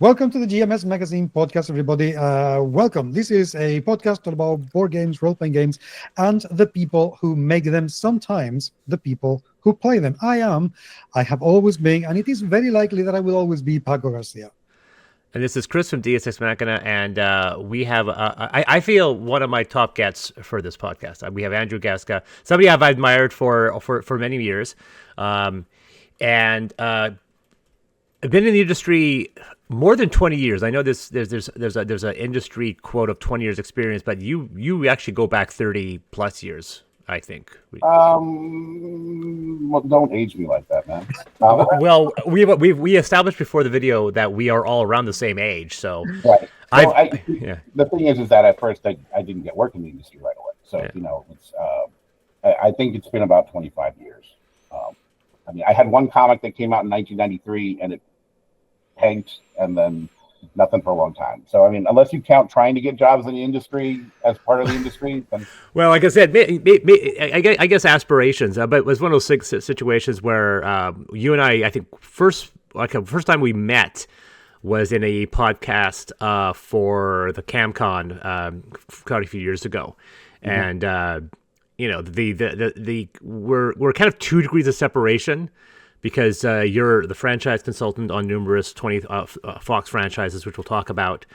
Welcome to the GMS Magazine podcast, everybody. Welcome. This is a podcast all about board games, role-playing games, and the people who make them, sometimes the people who play them. I have always been, and it is very likely that I will always be Paco Garcia. And this is Chris from Deus Ex Machina, and we have, I feel, one of my top gets for this podcast. We have Andrew Gaska, somebody I've admired for many years, and I've been in the industry more than 20 years. I know there's an industry quote of 20 years experience, but you actually go back 30 plus years, I think. Well, don't age me like that, man. Well, we established before the video that we are all around the same age, so right. The thing is that at first I didn't get work in the industry right away. So it's I think it's been about 25 years. I mean, I had one comic that came out in 1993, and it tanked, and then nothing for a long time. So, I mean, unless you count trying to get jobs in the industry as part of the industry, then... Well, like I said, I guess aspirations, but it was one of those situations where you and I think first time we met was in a podcast for the CamCon quite a few years ago, and we're kind of 2 degrees of separation. Because you're the franchise consultant on numerous 20 Fox franchises, which we'll talk about,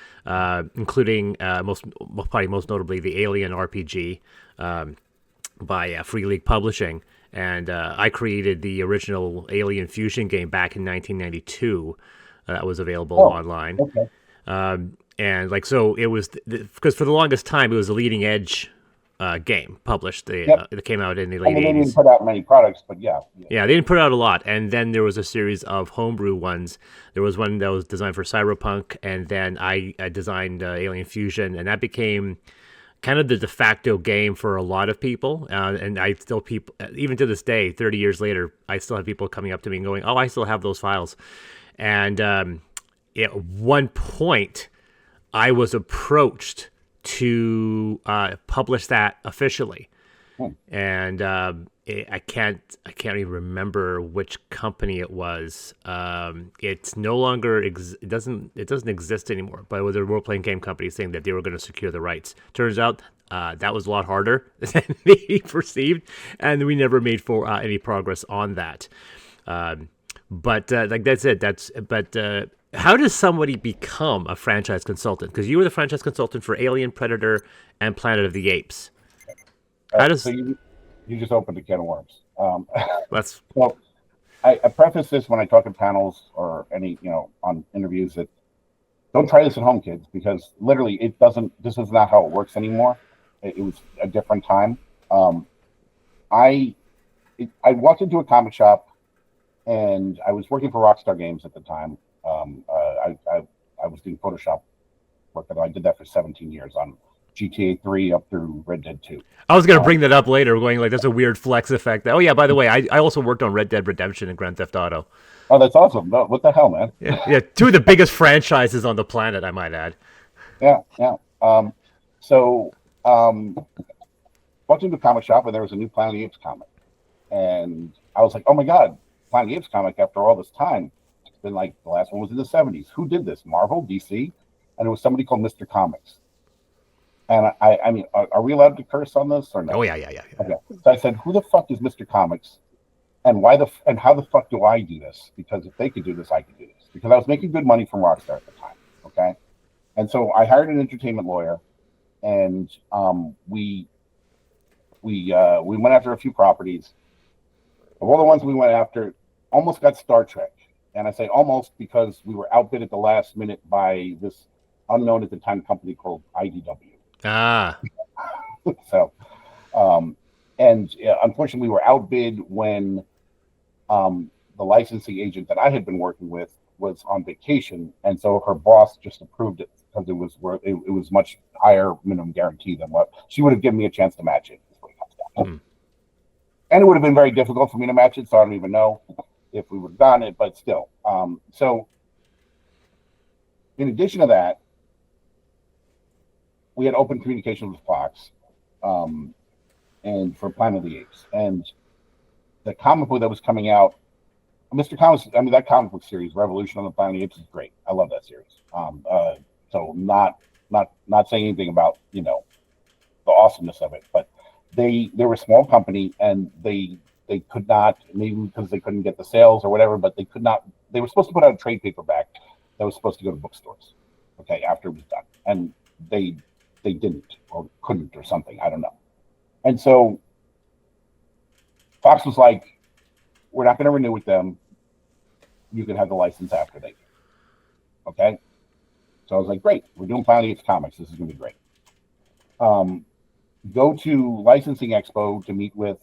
including most notably the Alien RPG by Free League Publishing. And I created the original Alien Fusion game back in 1992 that was available online. Okay. So it was because for the longest time it was a leading edge game published. That came out in the late 80s. They didn't put out many products, but yeah, they didn't put out a lot. And then there was a series of homebrew ones. There was one that was designed for Cyberpunk, and then I designed Alien Fusion, and that became kind of the de facto game for a lot of people. And I still even to this day, 30 years later, I still have people coming up to me and going, "Oh, I still have those files." And at one point, I was approached to publish that officially, and I can't even remember which company it was. It's no longer it doesn't exist anymore. But it was a role playing game company saying that they were going to secure the rights. Turns out that was a lot harder than they perceived, and we never made any progress on that. But that's it. How does somebody become a franchise consultant? Because you were the franchise consultant for Alien, Predator, and Planet of the Apes. So you just opened a can of worms. That's well. I preface this when I talk at panels or any on interviews that don't try this at home, kids, because literally it doesn't. This is not how it works anymore. It was a different time. I walked into a comic shop, and I was working for Rockstar Games at the time. I was doing Photoshop work. I did that for 17 years on GTA 3 up through Red Dead 2. I was going to bring that up later, going like, that's a weird flex effect. Oh, yeah, by the way, I also worked on Red Dead Redemption and Grand Theft Auto. Oh, that's awesome. No, what the hell, man? Yeah, 2 of the biggest franchises on the planet, I might add. Yeah. Walked into a comic shop, and there was a new Planet of the Apes comic. And I was like, oh, my God, Planet of the Apes comic after all this time. Been like the last one was in the 70s. Who did this? Marvel, DC, and it was somebody called Mr. Comics. And I mean, are we allowed to curse on this or no? Oh yeah. Okay. So I said, who the fuck is Mr. Comics, and how the fuck do I do this? Because if they could do this, I could do this. Because I was making good money from Rockstar at the time. Okay, and so I hired an entertainment lawyer, and we went after a few properties. Of all the ones we went after, almost got Star Trek. And I say almost because we were outbid at the last minute by this unknown at the time company called IDW. So, unfortunately, we were outbid when the licensing agent that I had been working with was on vacation, and so her boss just approved it because it was much higher minimum guarantee than what she would have given me a chance to match it. And it would have been very difficult for me to match it, so I don't even know if we would have gotten it, but still. So in addition to that, we had open communication with Fox and for Planet of the Apes. And the comic book that was coming out Mr. Comics, I mean, that comic book series, Revolution on the Planet of the Apes, is great. I love that series. So not saying anything about, you know, the awesomeness of it, but they were a small company, and they could not, maybe because they couldn't get the sales or whatever, but they could not. They were supposed to put out a trade paperback that was supposed to go to bookstores, okay, after it was done, and they didn't or couldn't or something. I don't know. And so Fox was like, "We're not going to renew with them. You can have the license after they do." Okay. So I was like, "Great, we're doing Planet of the Apes comics. This is going to be great." Go to Licensing Expo to meet with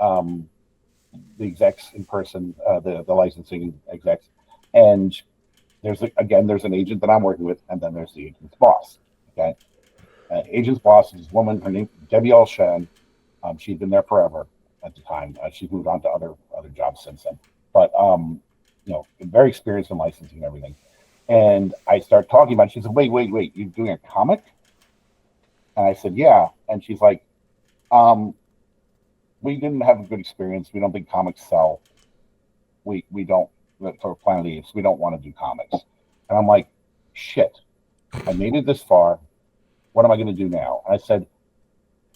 the execs in person, the licensing execs, and there's an agent that I'm working with, and then there's the agent's boss. Okay, agent's boss is this woman. Her name Debbie Alshan. She'd been there forever at the time. She's moved on to other jobs since then, but you know, very experienced in licensing and everything. And I start talking about it. She said, wait, you're doing a comic? And I said, yeah. And she's like, we didn't have a good experience. We don't think comics sell. We don't, for Planet of the Apes, we don't want to do comics. And I'm like, shit, I made it this far. What am I going to do now? And I said,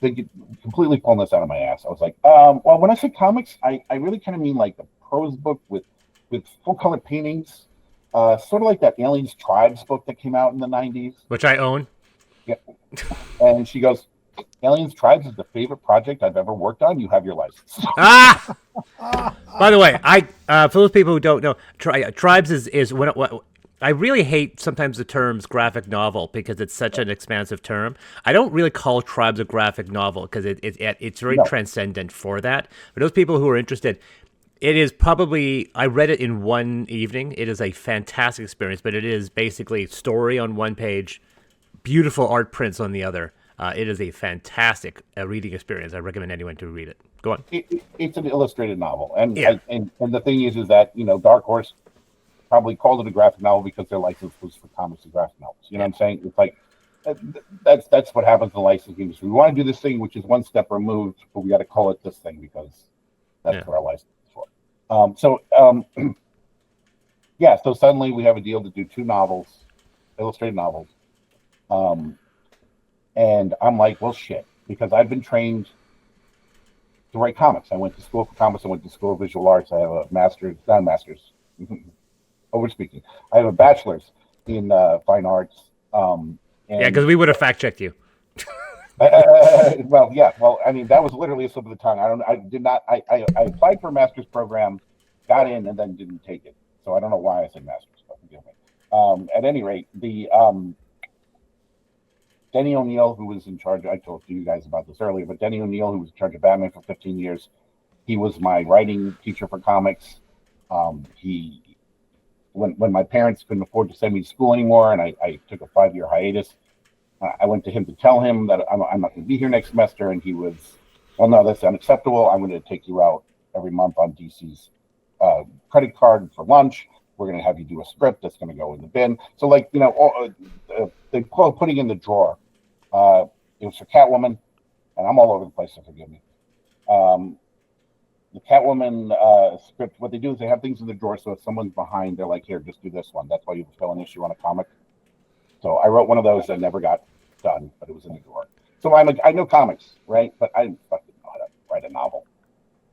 they completely pulling this out of my ass. I was like, well, when I say comics, I really kind of mean like a prose book with full color paintings, sort of like that Aliens Tribes book that came out in the 90s. Which I own. Yeah. And she goes, Aliens Tribes is the favorite project I've ever worked on. You have your license. Ah! By the way, for those people who don't know, Tribes is what I really hate sometimes the terms graphic novel because it's such an expansive term. I don't really call Tribes a graphic novel because it's very transcendent for that. For those people who are interested, it is probably, I read it in one evening. It is a fantastic experience, but it is basically story on one page, beautiful art prints on the other. It is a fantastic reading experience. I recommend anyone to read it. Go on. It's an illustrated novel, and and the thing is that, you know, Dark Horse probably called it a graphic novel because their license was for comics and graphic novels. You know what I'm saying? It's like that's what happens in the licensing industry. We want to do this thing which is one step removed, but we got to call it this thing because that's what our license is for. So suddenly we have a deal to do 2 novels, illustrated novels. And I'm like, well, shit, because I've been trained to write comics. I went to school for comics. I went to school for visual arts. I have a master's, not a master's, overspeaking. I have a bachelor's in fine arts. Because we would have fact checked you. Well, I mean, that was literally a slip of the tongue. I applied for a master's program, got in, and then didn't take it. So I don't know why I said master's, but forgive me. At any rate, the Denny O'Neil, who was in charge, I told you guys about this earlier, but Denny O'Neil, who was in charge of Batman for 15 years, he was my writing teacher for comics. When my parents couldn't afford to send me to school anymore, and I took a 5-year hiatus, I went to him to tell him that I'm not going to be here next semester, and he was, well, no, that's unacceptable. I'm going to take you out every month on DC's credit card for lunch. We're going to have you do a script that's going to go in the bin. So, like, you know, they call it putting in the drawer. It was for Catwoman, and I'm all over the place, so forgive me. The Catwoman script, what they do is they have things in the drawer, so if someone's behind, they're like, here, just do this one. That's why you fill an issue on a comic. So I wrote one of those that never got done, but it was in the drawer. So I know comics, right? But I didn't fucking know how to write a novel.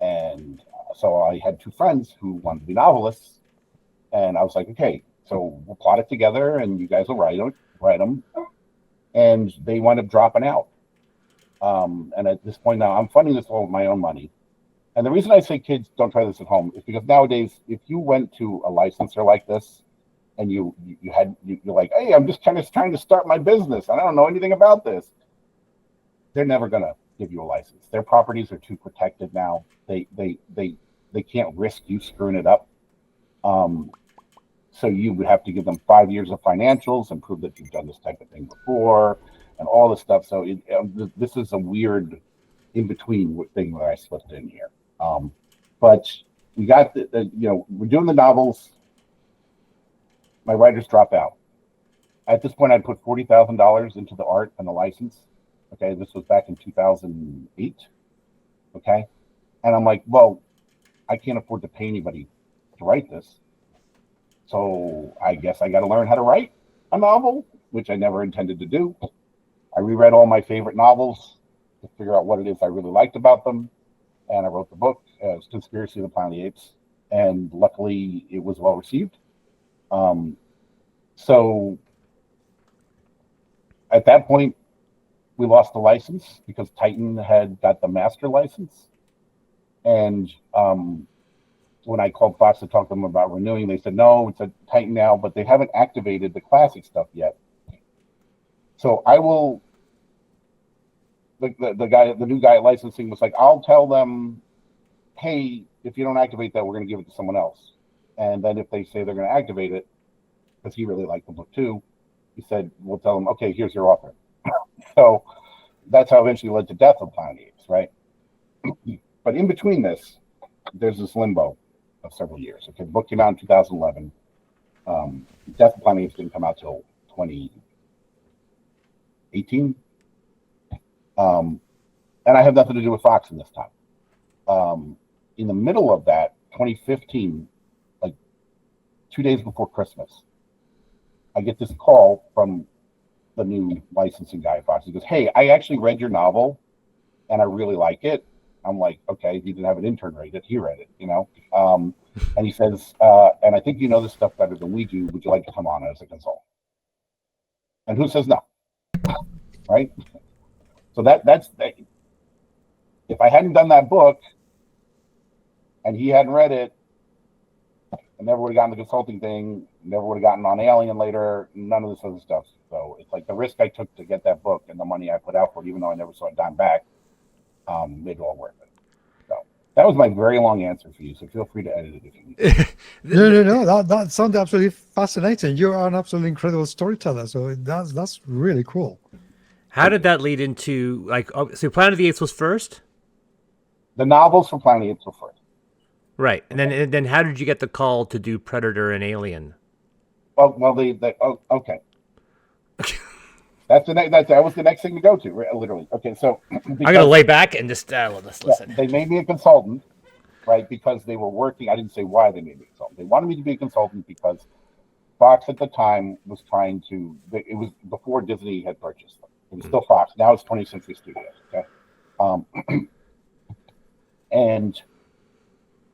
And so I had 2 friends who wanted to be novelists, and I was like, okay, so we'll plot it together, and you guys will write them. And they wound up dropping out. And at this point now, I'm funding this all with my own money. And the reason I say kids don't try this at home is because nowadays, if you went to a licensor like this, and you're like, hey, I'm just kind of trying to start my business, I don't know anything about this, they're never gonna give you a license. Their properties are too protected now. They can't risk you screwing it up. So you would have to give them 5 years of financials and prove that you've done this type of thing before, and all this stuff. So this is a weird in-between thing that I slipped in here. But we got we're doing the novels. My writers drop out. At this point, I'd put $40,000 into the art and the license. Okay, this was back in 2008. Okay, and I'm like, well, I can't afford to pay anybody to write this. So I guess I got to learn how to write a novel, which I never intended to do. I reread all my favorite novels to figure out what it is I really liked about them. And I wrote the book, Conspiracy of the Planet of the Apes. And luckily, it was well received. So at that point, we lost the license because Titan had got the master license. And when I called Fox to talk to them about renewing, they said, no, it's a Titan now, but they haven't activated the classic stuff yet. So I will, the new guy at licensing was like, I'll tell them, hey, if you don't activate that, we're going to give it to someone else. And then if they say they're going to activate it, because he really liked the book too, he said, we'll tell them, okay, here's your author. So that's how eventually led to Death of Planet of the Apes, right? But in between this, there's this limbo of several years. Okay, the book came out in 2011. Death of Planet of the Apes didn't come out till 2018. And I have nothing to do with Fox in this time. In the middle of that, 2015, like 2 days before Christmas, I get this call from the new licensing guy at Fox. He goes, hey, I actually read your novel and I really like it. I'm like, okay, he didn't have an intern read it. He read it, you know? And he says, and I think you know this stuff better than we do. Would you like to come on as a consultant? And who says no? Right? So that's if I hadn't done that book and he hadn't read it, I never would have gotten the consulting thing, never would have gotten on Alien later, none of this other stuff. So it's like the risk I took to get that book and the money I put out for it, even though I never saw a dime back, made it all worth it. So that was my very long answer for you. So feel free to edit it if you need. No. That sounds absolutely fascinating. You are an absolutely incredible storyteller. So that's really cool. How did that lead into, like, so Planet of the Apes was first? The novels for Planet of the Apes were first. Right. And then how did you get the call to do Predator and Alien? Well, okay. That was the next thing to go to, literally. Okay, so I'm gonna lay back and just let's listen. They made me a consultant, right? Because they were working. I didn't say why they made me a consultant. They wanted me to be a consultant because Fox at the time was trying to. It was before Disney had purchased them. It was still Fox. Now it's 20th Century Studios. Okay, and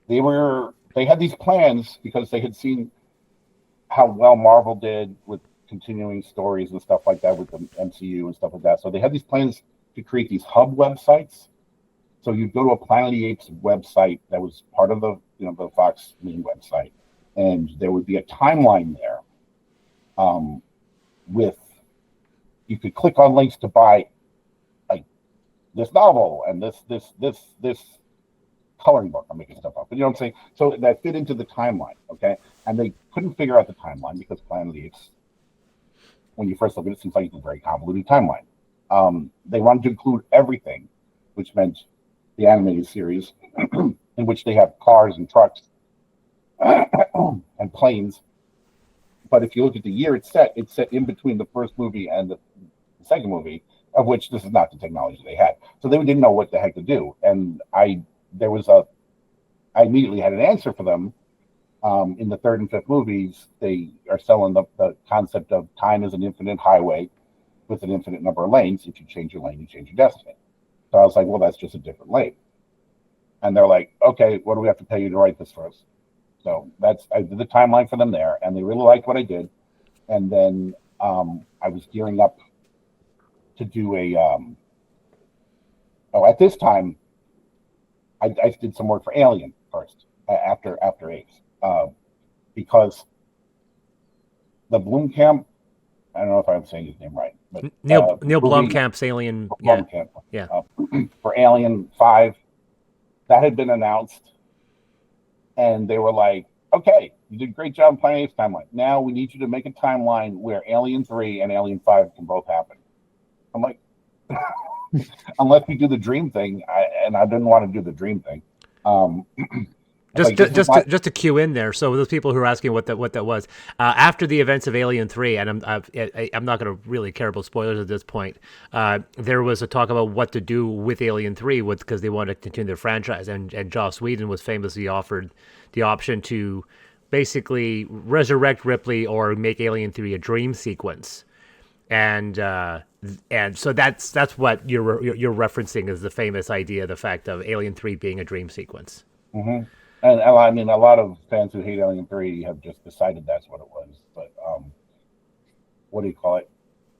they had these plans because they had seen how well Marvel did with continuing stories and stuff like that with the MCU and stuff like that. So they had these plans to create these hub websites. So you'd go to a Planet of the Apes website that was part of the the Fox main website, and there would be a timeline there. With you could click on links to buy like this novel and this coloring book. I'm making stuff up, but you know what I'm saying. So that fit into the timeline, okay? And they couldn't figure out the timeline because Planet of the Apes, when you first look at it, seems like it's a very convoluted timeline. They wanted to include everything, which meant the animated series, in which they have cars and trucks and planes. But if you look at the year it's set in between the first movie and the second movie, of which this is not the technology they had. So they didn't know what the heck to do. And I immediately had an answer for them. In the third and fifth movies, they are selling the concept of time as an infinite highway with an infinite number of lanes. If you change your lane, you change your destiny. So I was like, well, that's just a different lane. And they're like, okay, what do we have to pay you to write this for us? So I did the timeline for them there, and they really liked what I did. And then I was gearing up to do at this time, I did some work for Alien first, after Apes. Because the Blomkamp, I don't know if I'm saying his name right, but Neil Blomkamp's Alien, Blomkamp, yeah. For Alien 5, that had been announced, and they were like, "Okay, you did a great job playing Apes timeline. Now we need you to make a timeline where Alien 3 and Alien 5 can both happen." I'm like, unless we do the dream thing, and I didn't want to do the dream thing. Just to cue in there. So those people who are asking what that was after the events of Alien 3, and I'm not going to really care about spoilers at this point. There was a talk about what to do with Alien 3 because they wanted to continue their franchise, and Joss Whedon was famously offered the option to basically resurrect Ripley or make Alien 3 a dream sequence. And so that's what you're referencing as the famous idea, the fact of Alien 3 being a dream sequence. Mm-hmm. And I mean, a lot of fans who hate Alien 3 have just decided that's what it was. But what do you call it?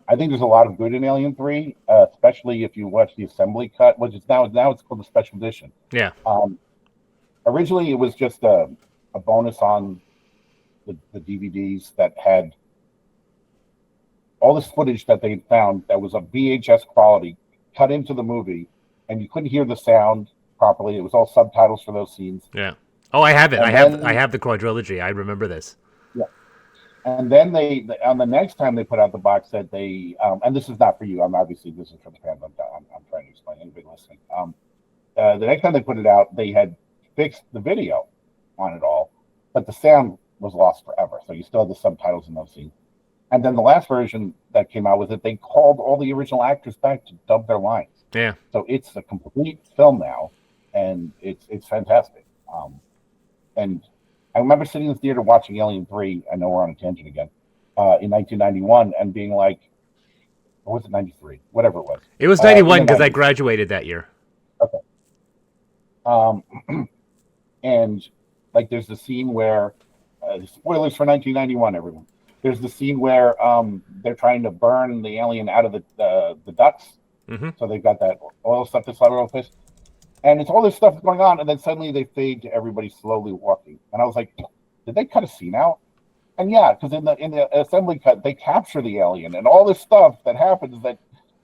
I think there's a lot of good in Alien 3, especially if you watch the assembly cut, which is now it's called the special edition. Yeah. Originally, it was just a bonus on the DVDs that had all this footage that they found that was of VHS quality cut into the movie, and you couldn't hear the sound properly. It was all subtitles for those scenes. Yeah. Oh, I have it. And I have the quadrilogy. I remember this. Yeah. And then they on the next time they put out the box set, they and this is not for you. Obviously this is for the fans. I'm trying to explain. Anybody listening? The next time they put it out, they had fixed the video on it all, but the sound was lost forever. So you still had the subtitles in those scenes. And then the last version that came out with it, they called all the original actors back to dub their lines. Yeah. So it's a complete film now, and it's fantastic. And I remember sitting in the theater watching Alien 3. I know we're on a tangent again. In 1991, and being like, or was it 93? Whatever it was. It was 91 because I graduated that year. Okay. And like, there's the scene where spoilers for 1991, everyone. There's the scene where they're trying to burn the alien out of the ducts. Mm-hmm. So they've got that oil stuff that's over fish. And it's all this stuff going on, and then suddenly they fade to everybody slowly walking. And I was like, did they cut a scene out? And yeah, because in the assembly cut, they capture the alien and all this stuff that happens that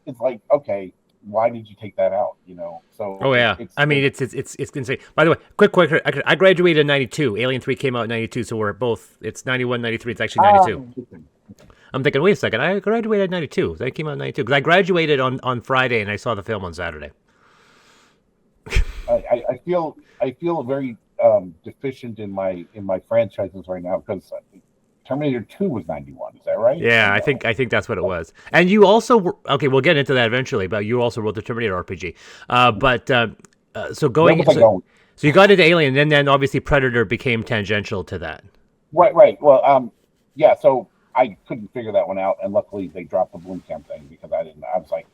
it's like, okay, why did you take that out? You know? So oh yeah, I mean it's insane. By the way, quick, I graduated in 92. Alien 3 came out in 92, so we're both. It's 91, 93. It's actually 92. I'm thinking, wait a second, I graduated in 92. That came out in 92 because I graduated on Friday and I saw the film on Saturday. I feel very deficient in my franchises right now because Terminator 2 was 91. Is that right? Yeah, I think that's what it was. And you also okay, we'll get into that eventually. But you also wrote the Terminator RPG. So going so you got into Alien, and then obviously Predator became tangential to that. Right. Well, yeah. So I couldn't figure that one out, and luckily they dropped the Blomkamp thing because I was like,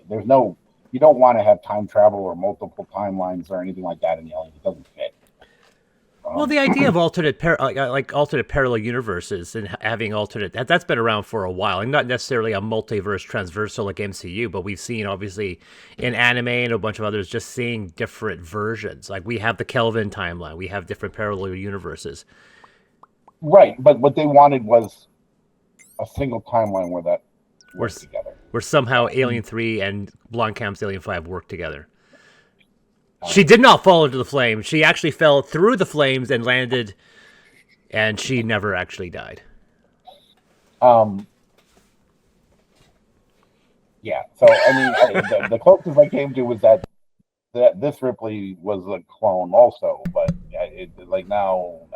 there's no. You don't want to have time travel or multiple timelines or anything like that in the Alien. It doesn't fit. Well, the idea of alternate parallel universes and having alternate that's been around for a while, and not necessarily a multiverse transversal like MCU, but we've seen obviously in anime and a bunch of others just seeing different versions. Like we have the Kelvin timeline, we have different parallel universes. Right, but what they wanted was a single timeline where that works together. Where somehow Alien 3 and Blomkamp's Alien 5 work together. She did not fall into the flames. She actually fell through the flames and landed, and she never actually died. Yeah. So I mean, the closest I came to was that this Ripley was a clone, also, but no,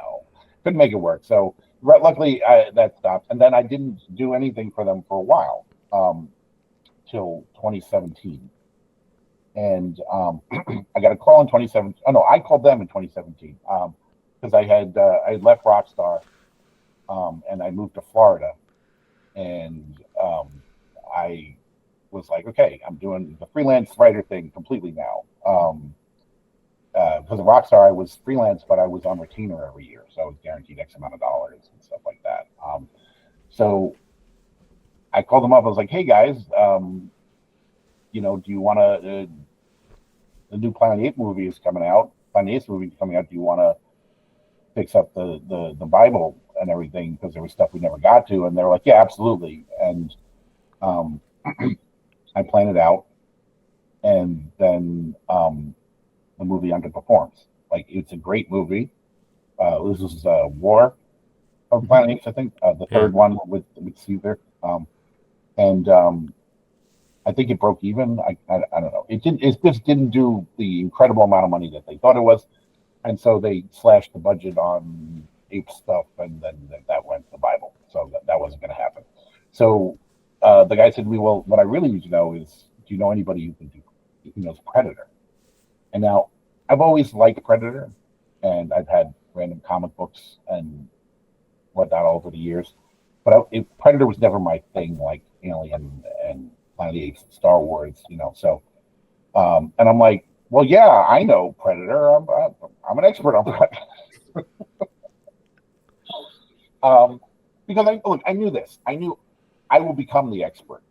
couldn't make it work. So luckily that stopped, and then I didn't do anything for them for a while. Till 2017, and I got a call in 2017. Oh no, I called them in 2017 because I had left Rockstar and I moved to Florida, and I was like, okay, I'm doing the freelance writer thing completely now. Because of Rockstar, I was freelance, but I was on retainer every year, so I was guaranteed X amount of dollars and stuff like that. So I called them up. I was like, "Hey guys, do you want to? The new Planet 8 movie is coming out. Planet 8 movie is coming out. Do you want to fix up the Bible and everything? Because there was stuff we never got to." And they were like, "Yeah, absolutely." And I planned it out, and then the movie underperforms. Like, it's a great movie. This is War of Planet Apes, I think, the third one with Caesar. And I think it broke even. I don't know. It just didn't do the incredible amount of money that they thought it was. and so they slashed the budget on Apes stuff, and then that went to Bible. So that wasn't going to happen. So the guy said to me, "Well, what I really need to know is, do you know anybody who knows Predator?" And now I've always liked Predator, and I've had random comic books and whatnot over the years, but Predator was never my thing, like Alien and Planet of the Apes, Star Wars, So, and I'm like, well, yeah, I know Predator. I'm an expert on Predator. Because I knew this. I knew I will become the expert.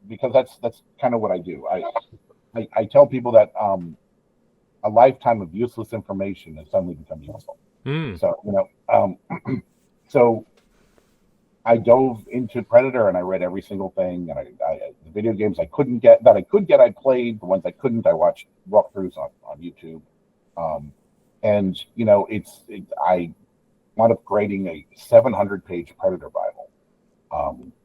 Because that's kind of what I do. I tell people that a lifetime of useless information has suddenly become useful. So so I dove into Predator and I read every single thing, and the video games I could get, I played. The ones I couldn't, I watched walkthroughs on YouTube. And I wound up grading a 700-page Predator Bible.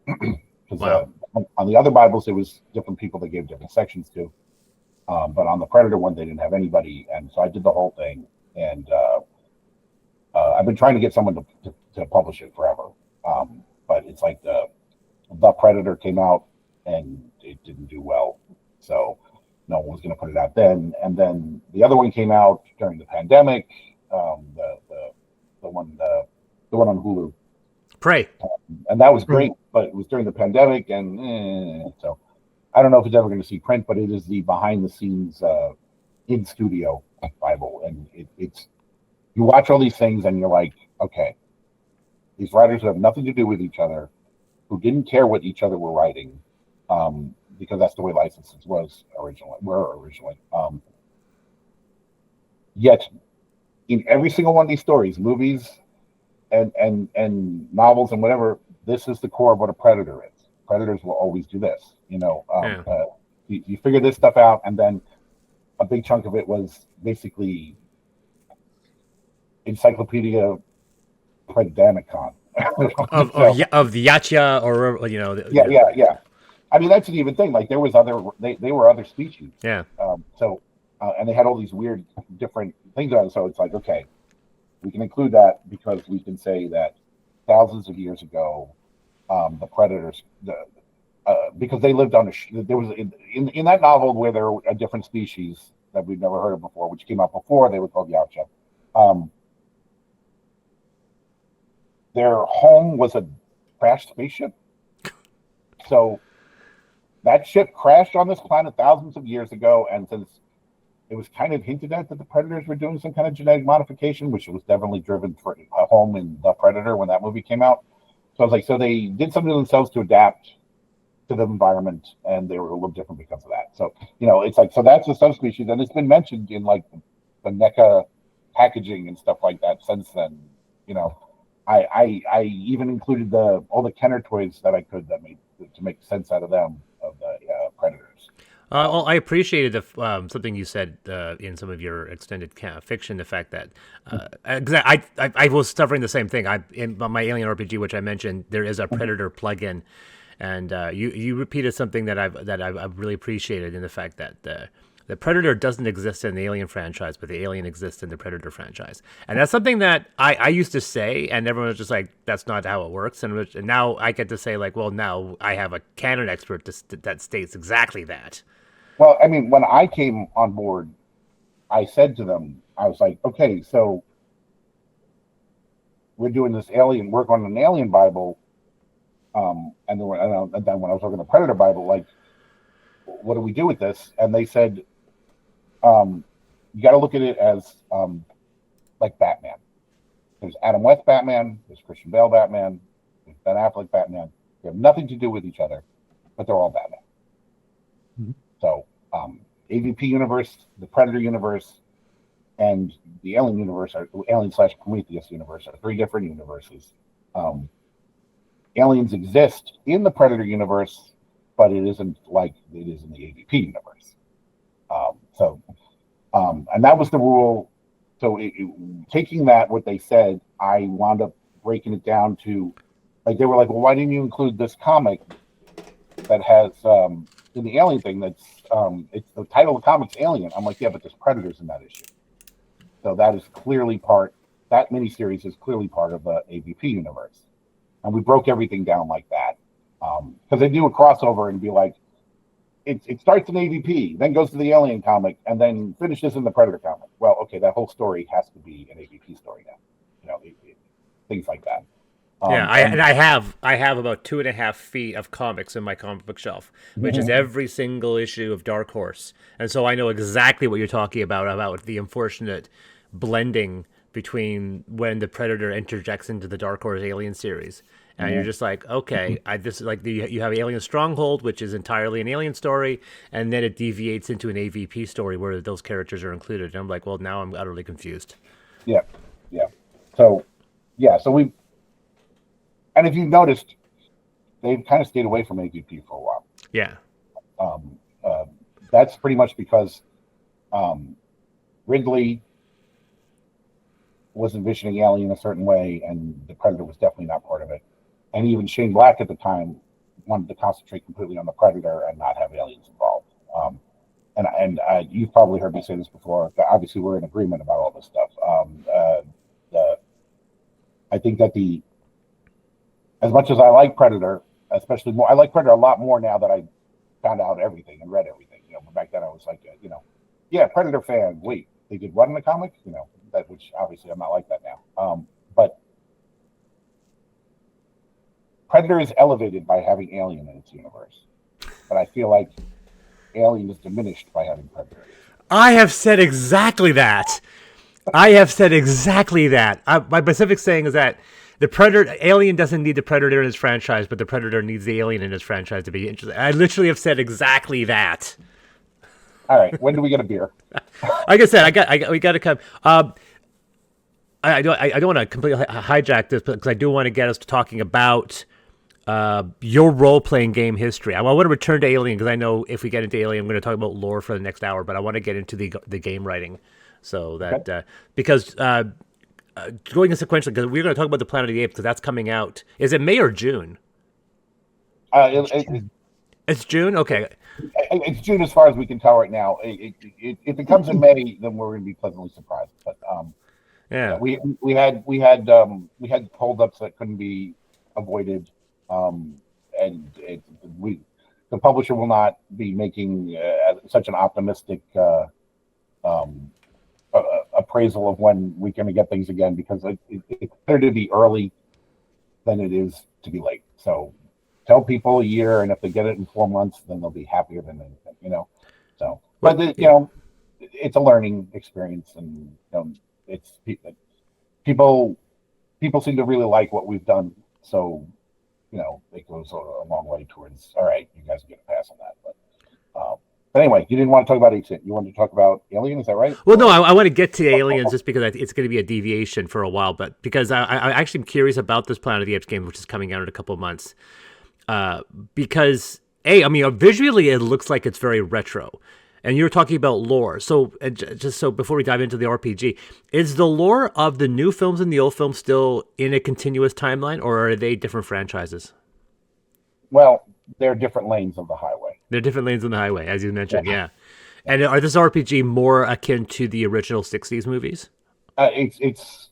Because wow. On the other Bibles, it was different people that gave different sections to. But on the Predator one, they didn't have anybody, and so I did the whole thing. And I've been trying to get someone to publish it forever. But it's like the Predator came out and it didn't do well, so no one was going to put it out then. And then the other one came out during the pandemic. The one on Hulu, Prey, and that was great, but it was during the pandemic, and so I don't know if it's ever going to see print, but it is the behind the scenes in studio Bible, and it's you watch all these things and you're like, okay, these writers who have nothing to do with each other, who didn't care what each other were writing, because that's the way licenses were originally. Yet, in every single one of these stories, movies and novels and whatever, this is the core of what a Predator is. Predators will always do this. You figure this stuff out, and then a big chunk of it was basically Encyclopedia Predanicon. of the Yacha, or Yeah. I mean, that's an even thing. Like, there was they were other species. Yeah. And they had all these weird different things on it. So it's like, okay, we can include that because we can say that thousands of years ago, the predators, because they lived on there was in that novel where there were a different species that we'd never heard of before, which came out before they were called Yautja. Their home was a crashed spaceship. So that ship crashed on this planet thousands of years ago, and since it was kind of hinted at that the Predators were doing some kind of genetic modification, which was definitely driven for a home in The Predator when that movie came out. So I was like, so they did something to themselves to adapt to the environment, and they were a little different because of that. So, it's like, so that's a subspecies, and it's been mentioned in like the NECA packaging and stuff like that since then. I even included all the Kenner toys that I could to make sense out of them, of the Predators. Well, I appreciated something you said in some of your extended fiction, the fact that I was suffering the same thing. In my Alien RPG, which I mentioned, there is a Predator plugin, and you repeated something that I've really appreciated in the fact that the Predator doesn't exist in the Alien franchise, but the Alien exists in the Predator franchise. And that's something that I used to say, and everyone was just like, that's not how it works. And now I get to say, like, well, now I have a canon expert that states exactly that. Well, I mean, when I came on board, I said to them, I was like, okay, so we're doing this alien, work on an alien Bible. And then when I was working on the Predator Bible, like, what do we do with this? And they said, you got to look at it as like Batman. There's Adam West Batman, there's Christian Bale Batman, there's Ben Affleck Batman. They have nothing to do with each other, but they're all Batman. Mm-hmm. So, AVP universe, the Predator universe, and the Alien universe, or Alien/Prometheus universe, are three different universes. Aliens exist in the Predator universe, but it isn't like it is in the AVP universe. And that was the rule. So taking that, what they said, I wound up breaking it down to, like, they were like, well, why didn't you include this comic that has in the Alien thing, that's it's the title of the comic's Alien. I'm like, yeah, but there's Predators in that issue. So that miniseries is clearly part of the AVP universe. And we broke everything down like that. Because they do a crossover and be like, it starts in AVP, then goes to the Alien comic, and then finishes in the Predator comic. Well, okay, that whole story has to be an AVP story now. Things like that. I have about 2.5 feet of comics in my comic book shelf, which is every single issue of Dark Horse, and so I know exactly what you're talking about the unfortunate blending between when the Predator interjects into the Dark Horse Alien series, and you're just like, okay, this is like you have Alien Stronghold, which is entirely an Alien story, and then it deviates into an AVP story where those characters are included, and I'm like, well, now I'm utterly confused. Yeah. So we. And if you've noticed, they've kind of stayed away from AVP for a while. Yeah. That's pretty much because Ridley was envisioning Alien a certain way, and the Predator was definitely not part of it. And even Shane Black at the time wanted to concentrate completely on the Predator and not have aliens involved. And you've probably heard me say this before. Obviously, we're in agreement about all this stuff. I think that as much as I like Predator, especially more, I like Predator a lot more now that I found out everything and read everything. But back then I was like, Predator fan. Wait, they did what in the comic? Which obviously I'm not like that now. But Predator is elevated by having Alien in its universe, but I feel like Alien is diminished by having Predator. I have said exactly that. My specific saying is that the Alien doesn't need the Predator in his franchise, but the Predator needs the Alien in his franchise to be interesting. I literally have said exactly that. All right, when do we get a beer? Like I said, we got to come. I don't want to completely hijack this, because I do want to get us talking about your role-playing game history. I want to return to Alien, because I know if we get into Alien, I'm going to talk about lore for the next hour, but I want to get into the game writing. So that, because going in sequentially, because we're going to talk about the Planet of the Apes, because that's coming out. Is it May or June? It's June? Okay. It's June as far as we can tell right now. If it comes in May, then we're going to be pleasantly surprised. But we had holdups that couldn't be avoided, and the publisher will not be making such an optimistic appraisal of when we're going to get things again, because it's better to be early than it is to be late. So tell people a year, and if they get it in 4 months, then they'll be happier than anything, So, but it's a learning experience, and it's people seem to really like what we've done. So, it goes a long way towards, all right, you guys get a pass on that. But anyway, you didn't want to talk about Apes. You wanted to talk about Alien, is that right? Well, no, I want to get to Aliens just because it's going to be a deviation for a while, but because I actually am curious about this Planet of the Apes game, which is coming out in a couple of months. Because visually it looks like it's very retro, and you're talking about lore. So just so before we dive into the RPG, is the lore of the new films and the old films still in a continuous timeline, or are they different franchises? Well, they're different lanes of the highway. They're different lanes on the highway, as you mentioned, yeah. And are this RPG more akin to the original 60s movies? It's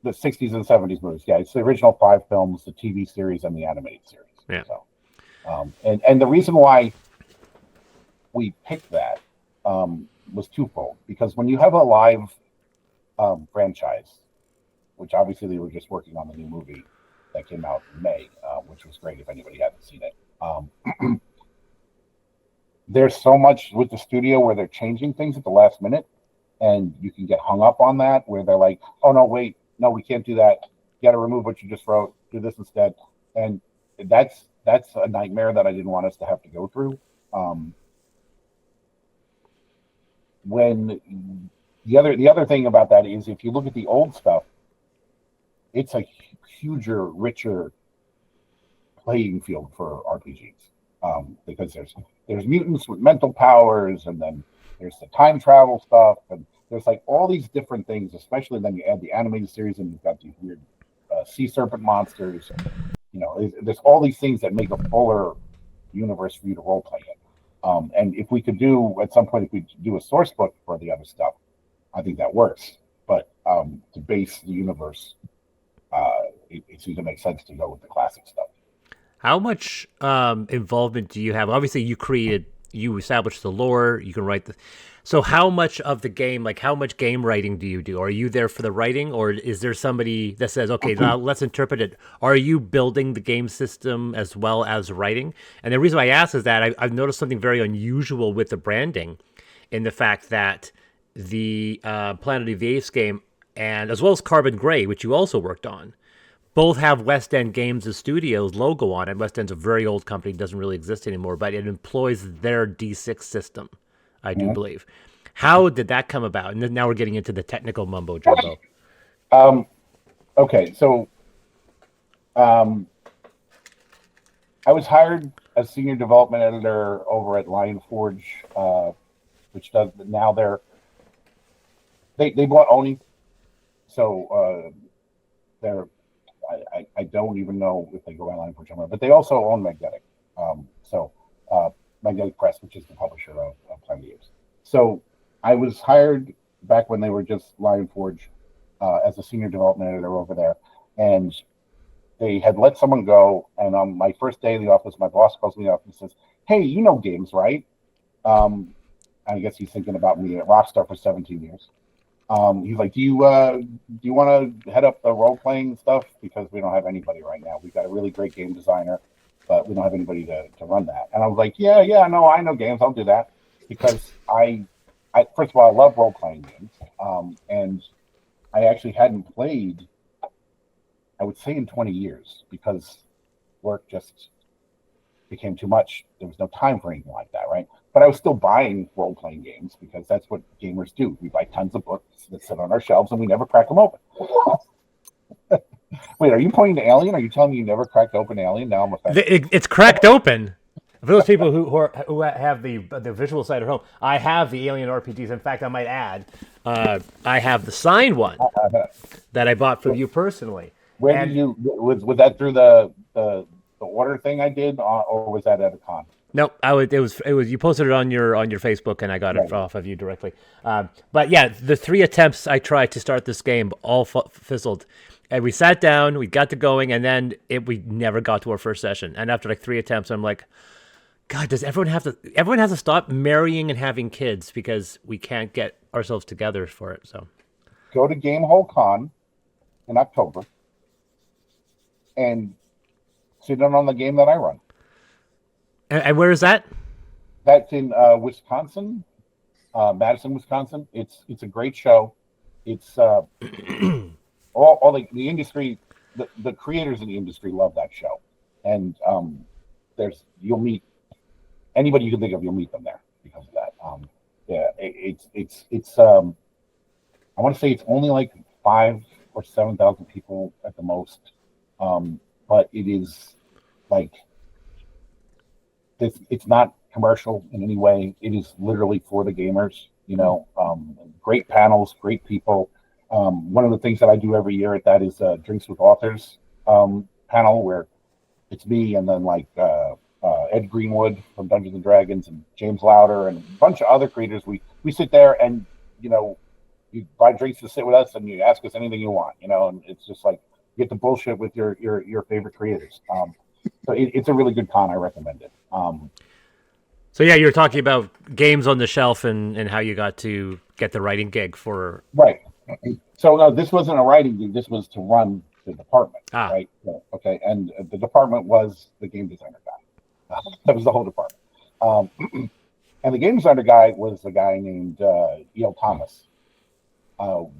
the 60s and 70s movies. Yeah, it's the original 5 films, the TV series, and the animated series. Yeah. So, and the reason why we picked that was twofold. Because when you have a live franchise, which obviously they were just working on the new movie that came out in May, which was great if anybody hasn't seen it. There's so much with the studio where they're changing things at the last minute, and you can get hung up on that, where they're like, oh, no, wait, no, we can't do that. You got to remove what you just wrote, do this instead. And that's a nightmare that I didn't want us to have to go through. When the other thing about that is, if you look at the old stuff, it's a huger, richer playing field for RPGs, because there's mutants with mental powers, and then there's the time travel stuff, and there's like all these different things. Especially then you add the animated series, and you've got these weird sea serpent monsters. There's all these things that make a fuller universe for you to role play in. And if we could do at some point, if we do a source book for the other stuff, I think that works. But to base the universe, it seems to make sense to go with the classic stuff. How much involvement do you have? Obviously, you established the lore. You can write the. So, how much of the game, like how much game writing do you do? Are you there for the writing, or is there somebody that says, "Okay, now let's interpret it"? Are you building the game system as well as writing? And the reason I ask is that I've noticed something very unusual with the branding, in the fact that the Planet of the Apes game, and as well as Carbon Gray, which you also worked on, both have West End Games' studios logo on it. West End's a very old company, doesn't really exist anymore, but it employs their D6 system, I do believe. How did that come about? And then now we're getting into the technical mumbo jumbo. Okay, so I was hired as senior development editor over at Lion Forge, which does now they bought Oni, so they're I don't even know if they go by Lion Forge somewhere, but they also own Magnetic, Magnetic Press, which is the publisher of Planet of the Apes. So I was hired back when they were just Lion Forge as a senior development editor over there, and they had let someone go. And on my first day in the office, my boss calls me up and says, "Hey, you know games, right?" I guess he's thinking about me at Rockstar for 17 years. He's like, "Do you want to head up the role playing stuff? Because we don't have anybody right now. We've got a really great game designer, but we don't have anybody to run that." And I was like, "Yeah, no, I know games. I'll do that." Because I first of all, I love role playing games, and I actually hadn't played, I would say, in 20 years, because work just became too much. There was no time for anything like that, right? But I was still buying role playing games because that's what gamers do. We buy tons of books that sit on our shelves and we never crack them open. Wait, are you pointing to Alien? Are you telling me you never cracked open Alien? Now I'm offended. It's cracked open. For those people who have the visual side at home, I have the Alien RPGs. In fact, I might add, I have the signed one that I bought from you personally. Where did you was that through the order thing I did, or was that at a con? No, it was you posted it on your Facebook, and I got it off of you directly. But yeah, the 3 attempts I tried to start this game all fizzled. And we sat down, we got to going, and then we never got to our first session. And after like 3 attempts, I'm like, God, does everyone have to stop marrying and having kids because we can't get ourselves together for it? So go to Gamehole Con in October and sit in on the game that I run. And where is that? That's in Wisconsin, Madison, Wisconsin. It's a great show. It's all the industry, the creators in the industry love that show, and you'll meet anybody you can think of. You'll meet them there because of that. It's I want to say it's only like 5,000 or 7,000 people at the most, but it is like it's not commercial in any way. It is literally for the gamers. Great panels, great people. One of the things that I do every year at that is Drinks with Authors panel, where it's me and then like Ed Greenwood from Dungeons and Dragons and James Lauder and a bunch of other creators. We sit there and you buy drinks to sit with us and you ask us anything you want, and it's just like you get to bullshit with your favorite creators. So it's a really good con. I recommend it. So yeah, you're talking about games on the shelf and how you got to get the writing gig for right. So no, this wasn't a writing gig. This was to run the department, right? So, okay, and the department was the game designer guy. That was the whole department. And the game designer guy was a guy named E.L. Thomas,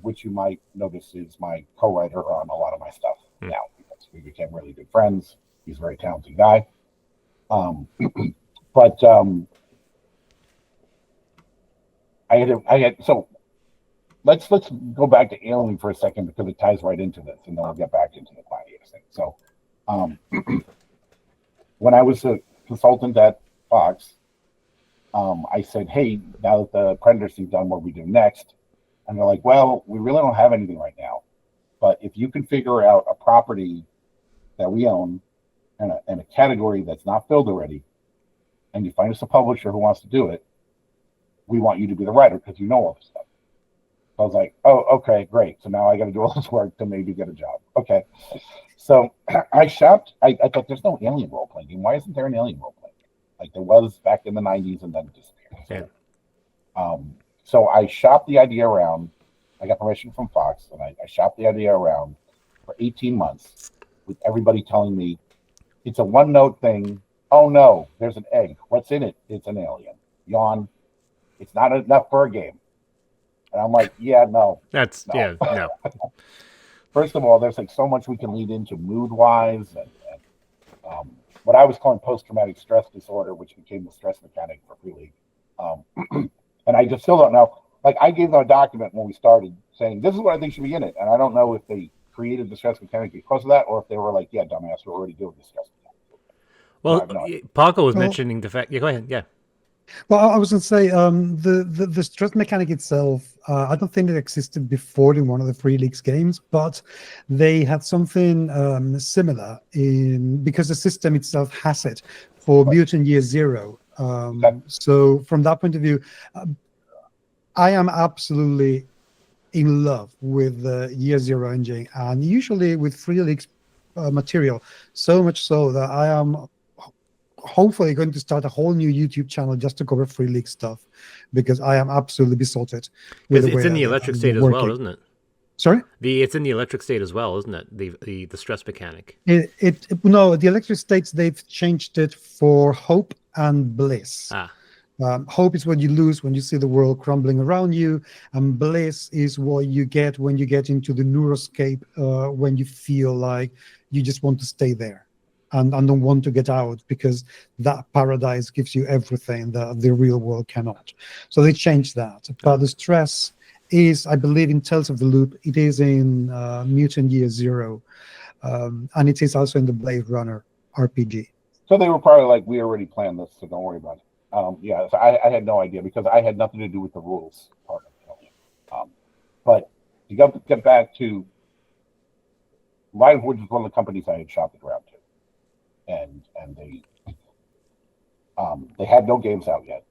which you might notice is my co-writer on a lot of my stuff now, because we became really good friends. He's a very talented guy. But so let's go back to Alien for a second because it ties right into this, and then we'll get back into the Planet Apes thing. So when I was a consultant at Fox, I said, "Hey, now that the Predator scene's done, what do we do next?" And they're like, "Well, we really don't have anything right now, but if you can figure out a property that we own and a category that's not filled already, and you find us a publisher who wants to do it, we want you to be the writer because you know all this stuff." I was like, oh, okay, great. So now I got to do all this work to maybe get a job. Okay. So I shopped. I thought there's no alien role playing game. Why isn't there an alien role playing game? Like there was back in the 90s and then it disappeared. So I shopped the idea around. I got permission from Fox and I shopped the idea around for 18 months with everybody telling me it's a one note thing. Oh no, there's an egg. What's in it? It's an alien. Yawn. It's not enough for a game. And I'm like, yeah, no. No. First of all, there's like so much we can lead into mood wise and what I was calling post traumatic stress disorder, which became the stress mechanic for Free League. And I just still don't know. Like I gave them a document when we started saying this is what I think should be in it, and I don't know if they created the stress mechanic because of that, or if they were like, yeah, dumbass, we're already doing the stress mechanic. Well, Paco was mentioning the fact. Yeah, go ahead. Yeah. Well, I was going to say the stress mechanic itself. I don't think it existed before in one of the Free Leagues games, but they had something similar because the system itself has it for Mutant Year Zero. So from that point of view, I am absolutely in love with the Year Zero engine, and usually with Free Leagues material, so much so that I am hopefully going to start a whole new YouTube channel just to cover Free League stuff, because I am absolutely besotted with the way it's in the electric state as well, isn't it? Sorry? It's in the electric state as well, isn't it? The stress mechanic. No, the electric states, they've changed it for hope and bliss. Hope is what you lose when you see the world crumbling around you, and bliss is what you get when you get into the neuroscape, when you feel like you just want to stay there and don't want to get out, because that paradise gives you everything that the real world cannot. So they changed that. But the stress is, I believe, in Tales of the Loop. It is in Mutant Year Zero, and it is also in the Blade Runner RPG. So they were probably like, we already planned this, so don't worry about it. So I had no idea because I had nothing to do with the rules part of it. But to get back to Live, which is one of the companies I had shopped around to, and they had no games out yet,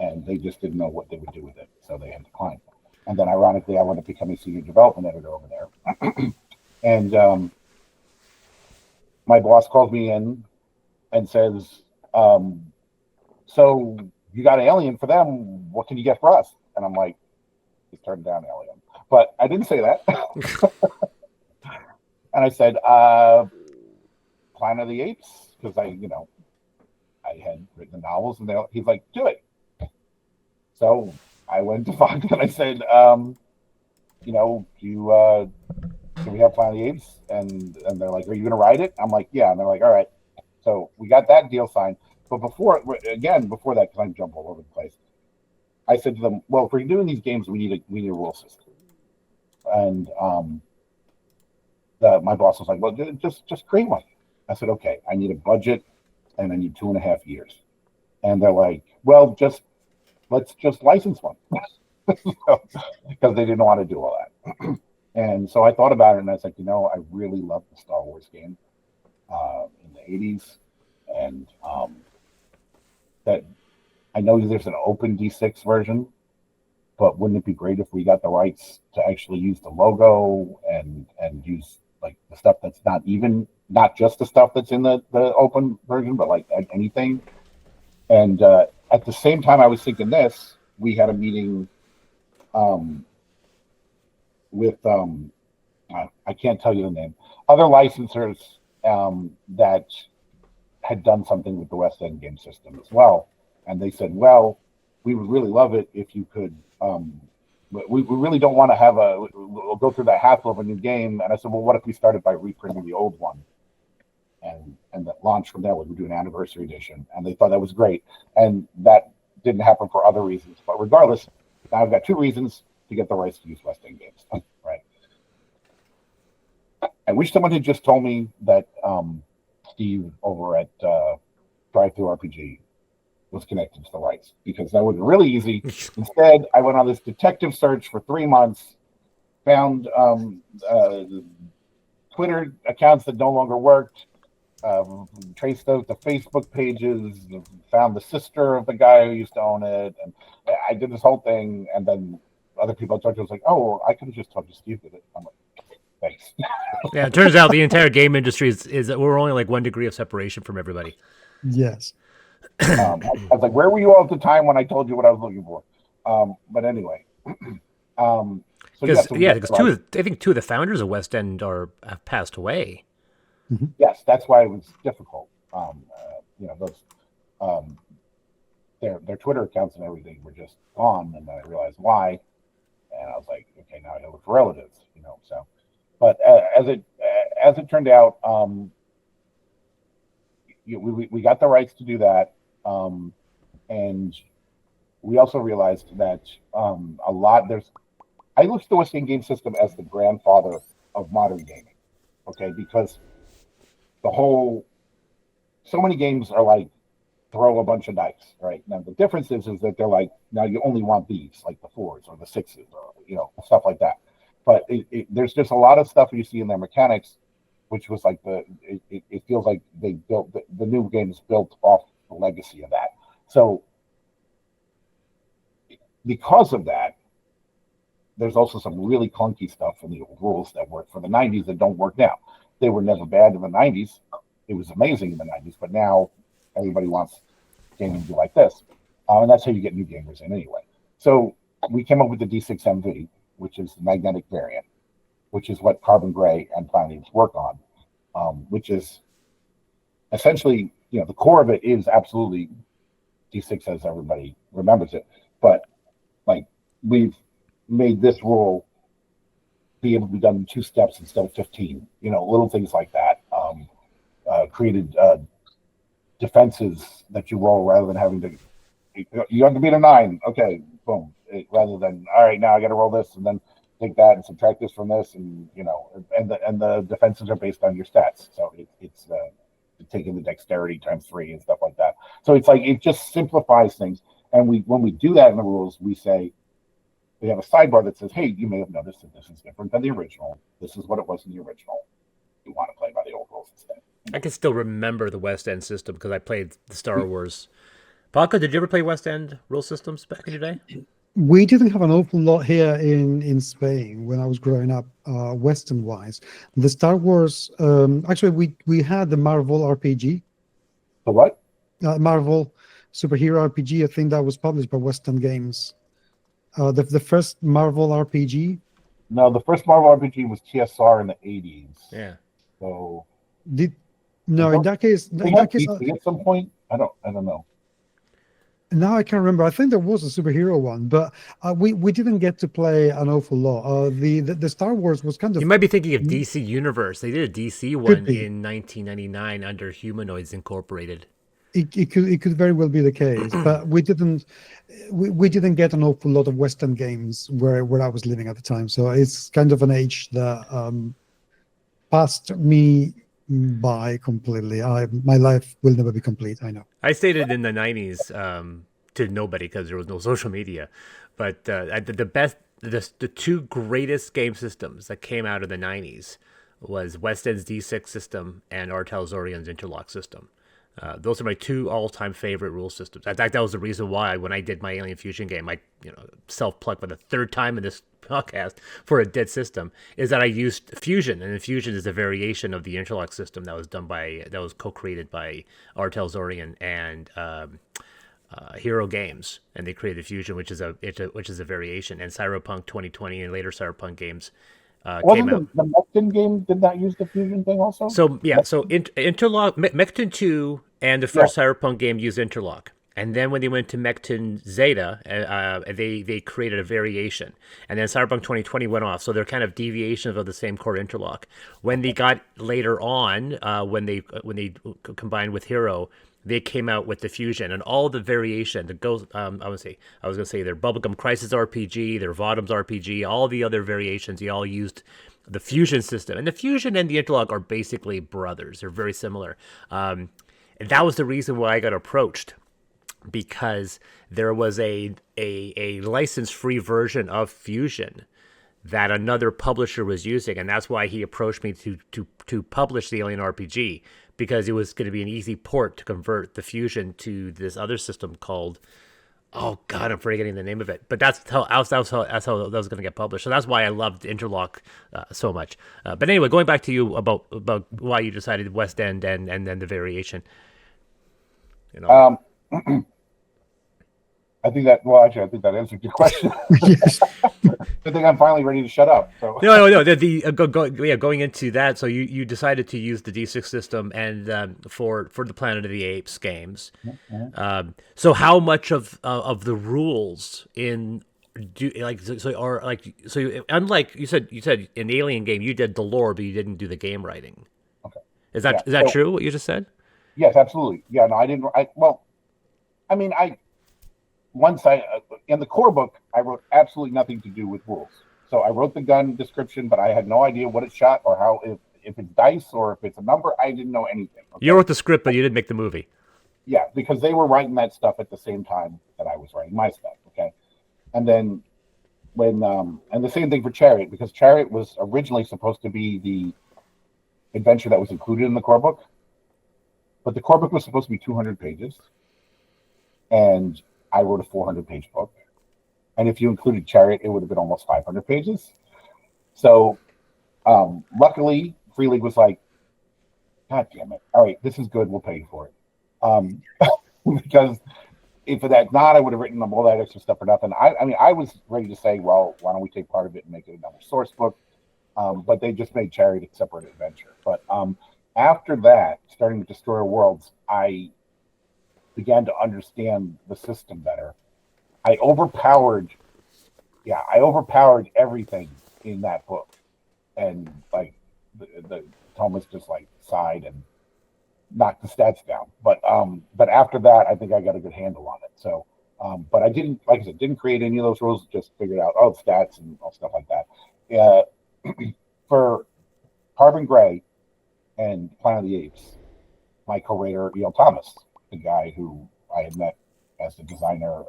and they just didn't know what they would do with it, so they had declined. And then, ironically, I wound up becoming senior development editor over there, and my boss calls me in and says, so you got Alien for them, what can you get for us? And I'm like, he turned down Alien. But I didn't say that. And I said, Planet of the Apes, because I had written the novels, and he's like, do it. So I went to Fox and I said, can we have Planet of the Apes? And they're like, are you going to write it? I'm like, yeah. And they're like, all right. So we got that deal signed. But before that, because I jump all over the place, I said to them, well, if we're doing these games, we need a rule system. And my boss was like, well, just create one. I said, okay, I need a budget and I need 2.5 years. And they're like, well, let's just license one. Because they didn't want to do all that. And so I thought about it and I was like, I really love the Star Wars game in the 80s. And that I know there's an open D6 version, but wouldn't it be great if we got the rights to actually use the logo and use like the stuff that's not just the stuff that's in the open version, but like anything. And at the same time I was thinking this, we had a meeting with I can't tell you the name, other licensors that had done something with the West End game system as well. And they said, well, we would really love it if you could, we really don't want to we'll go through that hassle of a new game. And I said, well, what if we started by reprinting the old one? And that launched from there, we would do an anniversary edition. And they thought that was great. And that didn't happen for other reasons. But regardless, now I've got 2 reasons to get the rights to use West End games. Right. I wish someone had just told me that Steve over at ttrpg was connected to the rights, because that would be really easy. Instead, I went on this detective search for 3 months, found Twitter accounts that no longer worked, traced those to Facebook pages, found the sister of the guy who used to own it, and I did this whole thing. And then other people I talked to was like, oh, well, I could have just told you Steve did it. I'm like, thanks. Yeah, it turns out the entire game industry is we're only like 1 degree of separation from everybody. Yes. I was like, where were you all at the time when I told you what I was looking for? But anyway. Because I think 2 of the founders of West End have passed away. Yes, that's why it was difficult. Those their Twitter accounts and everything were just gone, and then I realized why, and I was like, okay, now I gotta look for relatives, So, but as it turned out, we got the rights to do that, and we also realized that I look at the West End game system as the grandfather of modern gaming, okay, because so many games are like throw a bunch of dice, right? Now the difference is that they're like, now you only want these, like the 4s or the 6s, or stuff like that. But there's just a lot of stuff you see in their mechanics, which was like it feels like they built the new games built off the legacy of that. So because of that, there's also some really clunky stuff in the old rules that work for the 90s that don't work now. They were never bad in the 90s. It was amazing in the 90s, but now everybody wants gaming to be like this. And that's how you get new gamers in anyway. So we came up with the D6MV, which is the magnetic variant, which is what Carbon Gray and Planet Apes work on, which is essentially, the core of it is absolutely D6 as everybody remembers it. But like we've made this rule be able to be done in 2 steps instead of 15, little things like that. Created defenses that you roll rather than having to, you have to beat a 9. Okay, boom. Rather than, all right, now I got to roll this and then take that and subtract this from this, and and the defenses are based on your stats. So it's taking the dexterity times 3 and stuff like that. So it's like it just simplifies things. And when we do that in the rules, we say we have a sidebar that says, hey, you may have noticed that this is different than the original. This is what it was in the original. You want to play by the old rules instead. I can still remember the West End system because I played the Star Wars. Paco, did you ever play West End rule systems back in your day? We didn't have an awful lot here in Spain when I was growing up, Western-wise. The Star Wars, actually, we had the Marvel RPG. The what? Marvel Superhero RPG. I think that was published by Western Games. The first Marvel RPG. No, the first Marvel RPG was TSR in the 80s. Yeah. So in that case, at some point, I don't know. Now I can't remember. I think there was a superhero one, but we didn't get to play an awful lot. The Star Wars was kind of. You might be thinking of DC Universe. They did a DC one in 1999 under Humanoids Incorporated. It could very well be the case, but we didn't get an awful lot of Western games where I was living at the time. So it's kind of an age that passed me by completely. My life will never be complete. I know. I stated in the 90s to nobody because there was no social media, but the 2 greatest game systems that came out of the 90s was West End's D6 system and R. Talzorian's Interlock system. Those are my 2 all-time favorite rule systems. In fact, that was the reason why when I did my Alien Fusion game, I self-plugged for the 3rd time in this podcast for a dead system, is that I used Fusion, and Fusion is a variation of the Interlock system that was co-created by R. Talzorian and Hero Games, and they created Fusion, which is a variation. And Cyberpunk 2020 and later Cyberpunk games came out. The Mechton game did not use the Fusion thing also? So yeah, Interlock, Mechton 2 and the first Cyberpunk game used Interlock. And then when they went to Mechton Zeta, they created a variation. And then Cyberpunk 2020 went off. So they're kind of deviations of the same core Interlock. When they got later on, when they combined with Hero, they came out with the Fusion and all the variation. The I was gonna say their Bubblegum Crisis RPG, their Vodums RPG, all the other variations. They all used the Fusion system, and the Fusion and the Interlock are basically brothers. They're very similar. And that was the reason why I got approached, because there was a license-free version of Fusion that another publisher was using, and that's why he approached me to publish the Alien RPG, because it was going to be an easy port to convert the Fusion to this other system called Oh God, I'm forgetting the name of it. But that's how that was going to get published. So that's why I loved Interlock so much. But anyway, going back to you about why you decided West End and then the variation. You know. Um, I think that actually I think that answered your question. Yes. I think I'm finally ready to shut up. So No. Going into that, so you decided to use the D6 system and for the Planet of the Apes games. So how much of the rules in do like so or like so unlike you said in the Alien game you did the lore but you didn't do the game writing. okay, Is yeah. that So true? What you just said? yes, absolutely. Yeah, no, I didn't. I mean, once in the core book, I wrote absolutely nothing to do with rules. So I wrote the gun description, but I had no idea what it shot or how if it's dice or if it's a number. I didn't know anything. Okay? You wrote the script, but you didn't make the movie. Yeah, because they were writing that stuff at the same time that I was writing my stuff. Okay, and then when and the same thing for Chariot, because Chariot was originally supposed to be the adventure that was included in the core book, but the core book was supposed to be 200 pages, and I wrote a 400-page book. And if you included Chariot, it would have been almost 500 pages. So luckily, Free League was like, God damn it. All right, this is good. We'll pay you for it. Because if it had not, I would have written all that extra stuff for nothing. I mean, I was ready to say, well, why don't we take part of it and make it another source book? But they just made Chariot a separate adventure. But after that, starting with Destroyer Worlds, I began to understand the system better. I overpowered everything in that book, and like the Thomas just like sighed and knocked the stats down. But after that, I think I got a good handle on it. So, but I didn't, like I said, didn't create any of those rules. Just figured out stats and all stuff like that. For Carbon Gray and Planet of the Apes, my co-writer E.L. Thomas, the guy who I had met as the designer,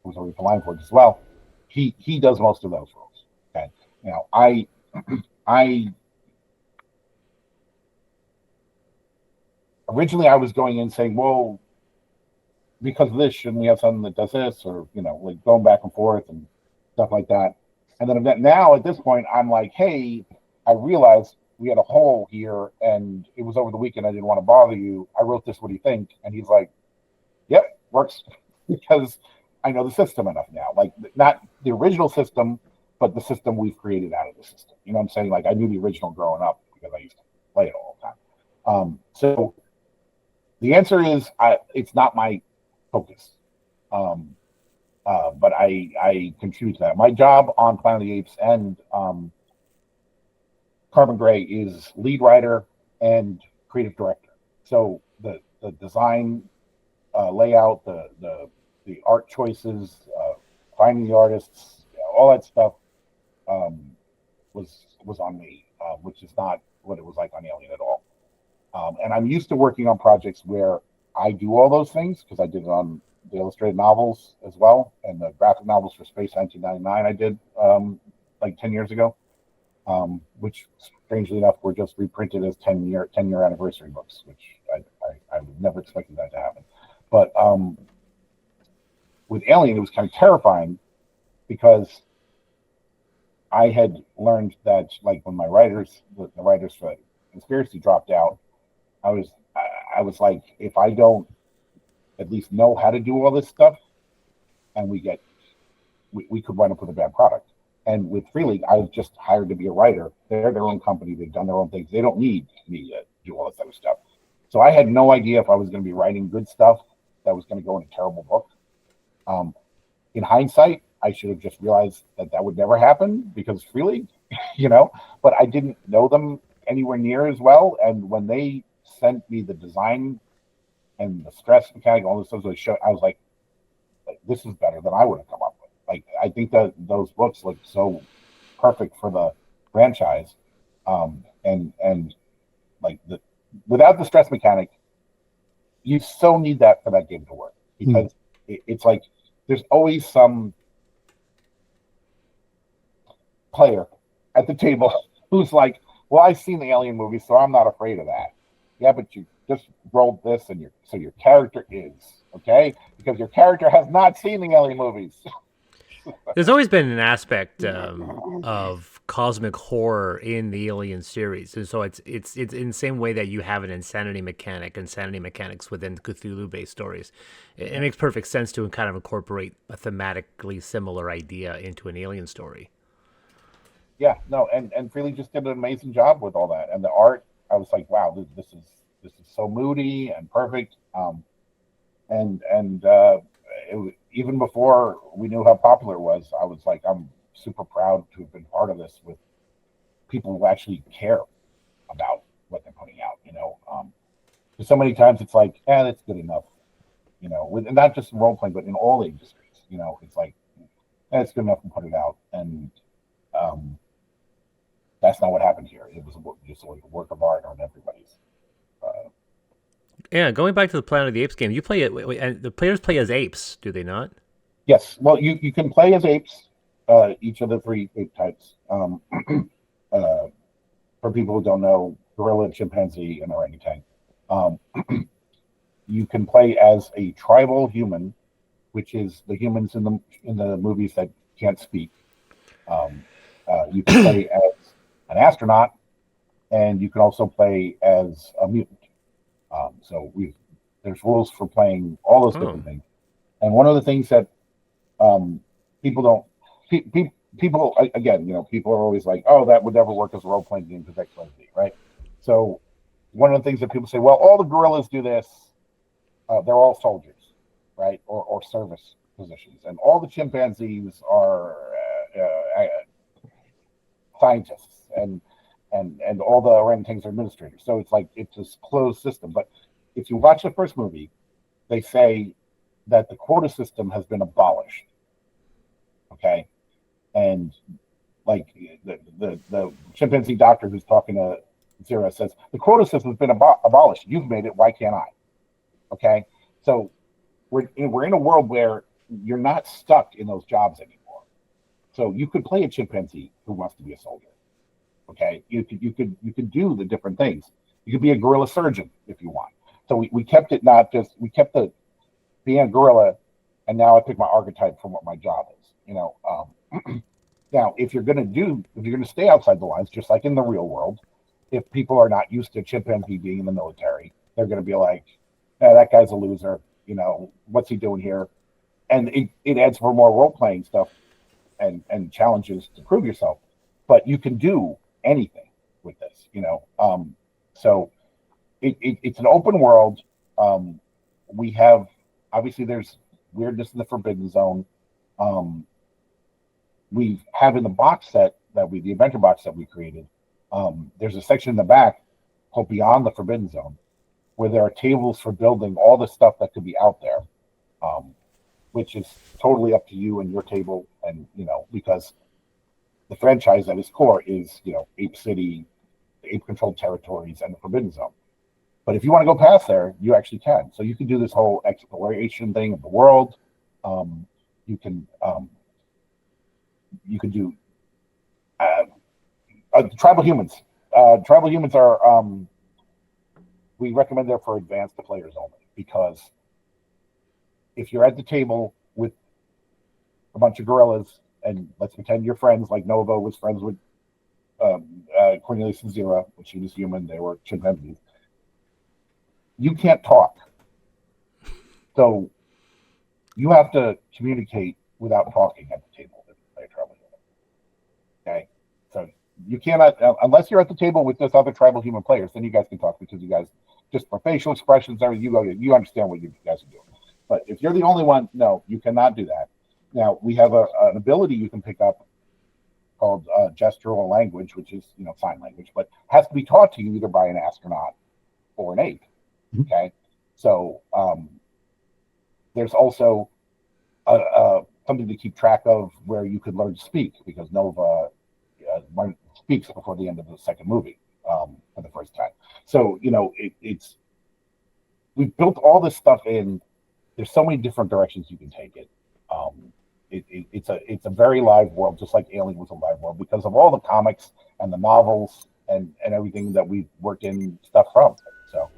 who was already for Line Forge as well. He does most of those rules. Okay, now I originally I was going in saying, well, because of this, shouldn't we have something that does this, or like going back and forth and stuff like that. And then now at this point, I'm like, hey, I realized we had a hole here, and it was over the weekend. I didn't want to bother you. I wrote this. What do you think? And he's like, yep, works, because I know the system enough now. Like, not the original system, but the system we've created out of the system. You know what I'm saying? Like, I knew the original growing up because I used to play it all the time. So the answer is, it's not my focus. But I contribute to that. My job on Planet of the Apes and Carbon Gray is lead writer and creative director. So the design, layout, the art choices, finding the artists, all that stuff was on me, which is not what it was like on Alien at all. And I'm used to working on projects where I do all those things because I did it on the illustrated novels as well, and the graphic novels for Space 1999 I did like 10 years ago, which strangely enough were just reprinted as 10-year anniversary books, which I never expected that to happen. But with Alien, it was kind of terrifying because I had learned that, like, when the writers for Conspiracy dropped out, I was like, if I don't at least know how to do all this stuff, and we could wind up with a bad product. And with Free League, I was just hired to be a writer. They're their own company. They've done their own things. They don't need me to do all this other stuff. So I had no idea if I was going to be writing good stuff that was going to go in a terrible book. In hindsight, I should have just realized that would never happen because Free League, but I didn't know them anywhere near as well. And when they sent me the design and the stress mechanic, all this stuff they showed, I was like, this is better than I would have come up with. Like, I think that those books look so perfect for the franchise, and like without the stress mechanic, you so need that for that game to work, because it's like there's always some player at the table who's like, well, I've seen the Alien movie, so I'm not afraid of that. Yeah, but just roll this, and your character is okay because your character has not seen the alien movies. There's always been an aspect of cosmic horror in the Alien series, and so it's in the same way that you have an insanity mechanics within Cthulhu-based stories. It makes perfect sense to kind of incorporate a thematically similar idea into an Alien story. Yeah, no, and Freely just did an amazing job with all that, and the art. I was like, wow, this is so moody and perfect. Even before we knew how popular it was, I was like, I'm super proud to have been part of this with people who actually care about what they're putting out. Because so many times it's like, that's good enough. And not just in role playing, but in all industries. It's like, it's good enough to put it out, and that's not what happened here. It was just like a work of art on everybody's. Yeah, going back to the Planet of the Apes game, you play it, and the players play as apes, do they not? Yes. Well, you can play as apes, each of the 3 ape types. For people who don't know, gorilla, chimpanzee, and orangutan. You can play as a tribal human, which is the humans in the movies that can't speak. You can play as an astronaut, and you can also play as a mutant. So there's rules for playing all those different things. And one of the things that people don't people again, people are always like, oh, that would never work as a role playing game because X, Y, Z, right? So one of the things that people say, well, all the gorillas do this. They're all soldiers, right, or service positions, and all the chimpanzees are scientists, and all the orangutans are administrators. So it's like it's this closed system. But if you watch the first movie, they say that the quota system has been abolished. Okay, and like the chimpanzee doctor who's talking to Zira says the quota system has been abolished. You've made it. Why can't I? Okay, so we're in a world where you're not stuck in those jobs anymore. So you could play a chimpanzee who wants to be a soldier. Okay, you could do the different things. You could be a gorilla surgeon if you want. So we kept it not just we kept the being a gorilla, and now I pick my archetype from what my job is. Now if you're gonna stay outside the lines, just like in the real world, if people are not used to chimpanzee being in the military, they're gonna be like, that guy's a loser. What's he doing here? And it adds for more role playing stuff and challenges to prove yourself. But you can do anything with this, So it's an open world. We have obviously there's weirdness in the Forbidden Zone. We have in the box set the adventure box that we created. There's a section in the back called Beyond the Forbidden Zone, where there are tables for building all the stuff that could be out there, which is totally up to you and your table, and because the franchise at its core is, Ape City, the ape-controlled territories, and the Forbidden Zone. But if you want to go past there, you actually can. So you can do this whole exploration thing of the world. You can do tribal humans. Tribal humans are we recommend they're for advanced players only, because if you're at the table with a bunch of gorillas, and let's pretend you're friends, like Nova was friends with Cornelius and Zira, when she was human, they were chimpanzees. You can't talk. So you have to communicate without talking at the table if you play a tribal human. Okay? So you cannot, unless you're at the table with this other tribal human players, then you guys can talk, because you guys, just for facial expressions, you understand what you guys are doing. But if you're the only one, no, you cannot do that. Now, we have an ability you can pick up called gestural language, which is, sign language, but has to be taught to you either by an astronaut or an ape. Okay, so there's also something to keep track of where you could learn to speak, because Nova speaks before the end of the second movie for the first time. So it's we've built all this stuff in. There's so many different directions you can take it. It's a very live world, just like Alien was a live world, because of all the comics and the novels and everything that we've worked in stuff from. So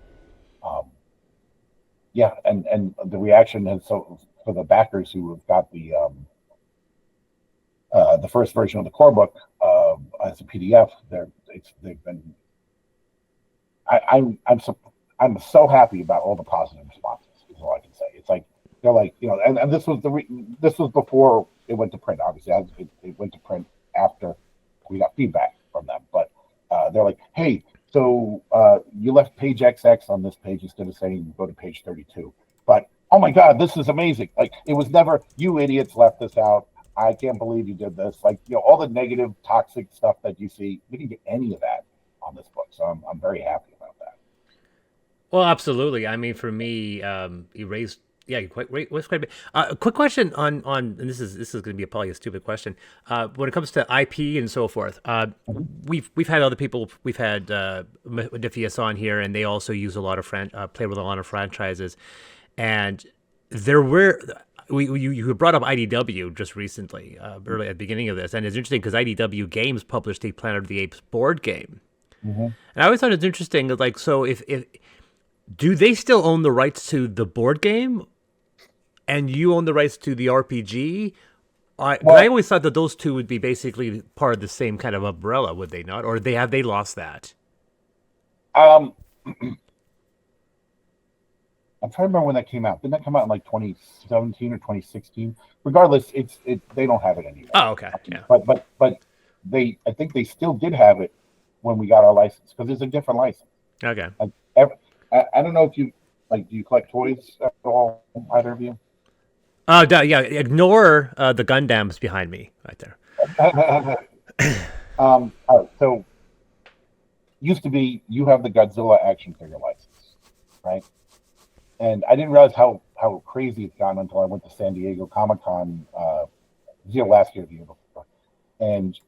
Yeah, and the reaction is so for the backers who have got the first version of the core book as a PDF. They've been. I'm so happy about all the positive responses. Is all I can say. It's like they're like, and this was this was before it went to print. Obviously, it went to print after we got feedback from them. But they're like, hey, so you left page XX on this page instead of saying go to page 32. But oh my God, this is amazing! Like it was never you idiots left this out. I can't believe you did this. Like all the negative, toxic stuff that you see, we didn't get any of that on this book. So I'm very happy about that. Well, absolutely. I mean, for me, you raised quite a bit. Quick question on and this is going to be probably a stupid question. When it comes to IP and so forth, we've had other people. We've had Modifius on here, and they also use a lot of play with a lot of franchises, and there were. You brought up IDW just recently, early at the beginning of this, and it's interesting because IDW Games published the Planet of the Apes board game, and I always thought it's interesting. Like, so if do they still own the rights to the board game, and you own the rights to the RPG? I always thought that those two would be basically part of the same kind of umbrella, would they not? Or have they lost that? I'm trying to remember when that came out. Didn't that come out in like 2017 or 2016? Regardless, they don't have it anymore. Oh, okay. Yeah. But I think they still did have it when we got our license because it's a different license. Okay. I don't know if you do you collect toys at all, either of you? Yeah. Ignore the Gundams behind me right there. So used to be you have the Godzilla action figure license, right? And I didn't realize how crazy it's gotten until I went to San Diego Comic-Con last year, the year before. And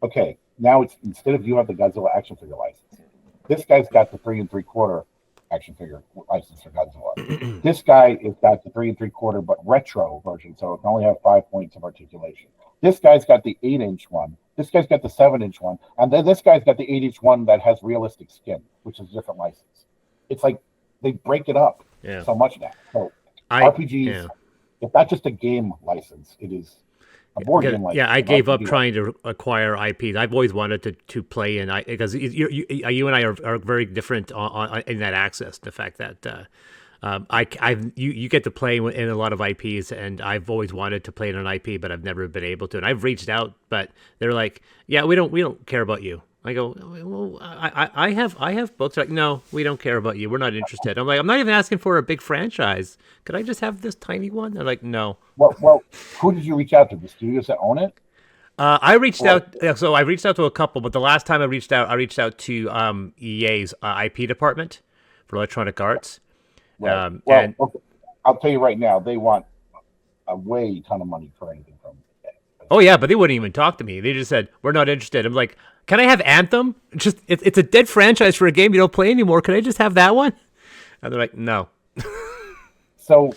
okay, now it's instead of you have the Godzilla action figure license, this guy's got the 3 3/4 action figure license for Godzilla. This guy has got the 3 3/4 but retro version, so it can only have 5 points of articulation. This guy's got the 8-inch one. This guy's got the 7-inch one, and then this guy's got the 8-inch one that has realistic skin, which is a different license. It's like they break it up so much now. So RPGs, it's not just a game license; it is a board game license. Yeah, I gave up trying to acquire IPs. I've always wanted to play in because you and I are very different in that access. The fact that you get to play in a lot of IPs, and I've always wanted to play in an IP, but I've never been able to. And I've reached out, but they're like, "Yeah, we don't care about you." I go, well, I have books. Like, no, we don't care about you. We're not interested. I'm like, I'm not even asking for a big franchise. Could I just have this tiny one? They're like, no. Well, who did you reach out to? The studios that own it? I reached out. So I reached out to a couple, but the last time I reached out to EA's IP department for Electronic Arts. Right. Okay. I'll tell you right now, they want a ton of money for anything from EA. Oh yeah, but they wouldn't even talk to me. They just said, we're not interested. I'm like, can I have Anthem? It's a dead franchise for a game you don't play anymore. Can I just have that one? And they're like, no. So